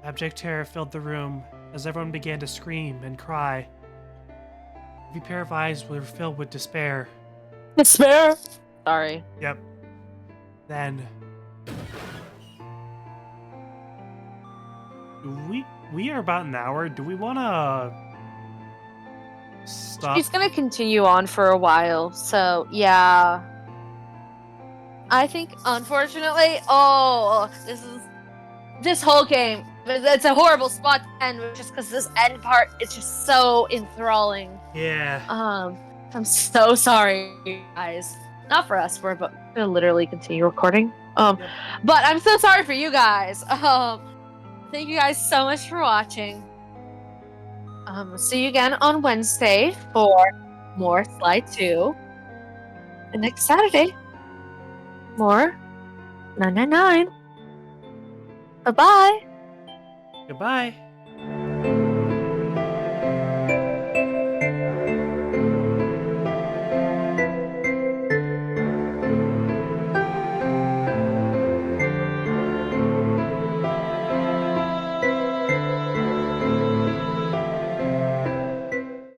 Abject terror filled the room as everyone began to scream and cry. Every pair of eyes were filled with despair. Despair. Sorry. Yep. Then we are about an hour. Do we want to stop? She's gonna continue on for a while, so yeah. I think, unfortunately, this whole game. It's a horrible spot to end, just because this end part is just so enthralling. Yeah. I'm so sorry, guys. Not for us, we're gonna literally continue recording. But I'm so sorry for you guys. Thank you guys so much for watching. See you again on Wednesday for more Sly 2. And next Saturday, more 999. Bye-bye. Goodbye.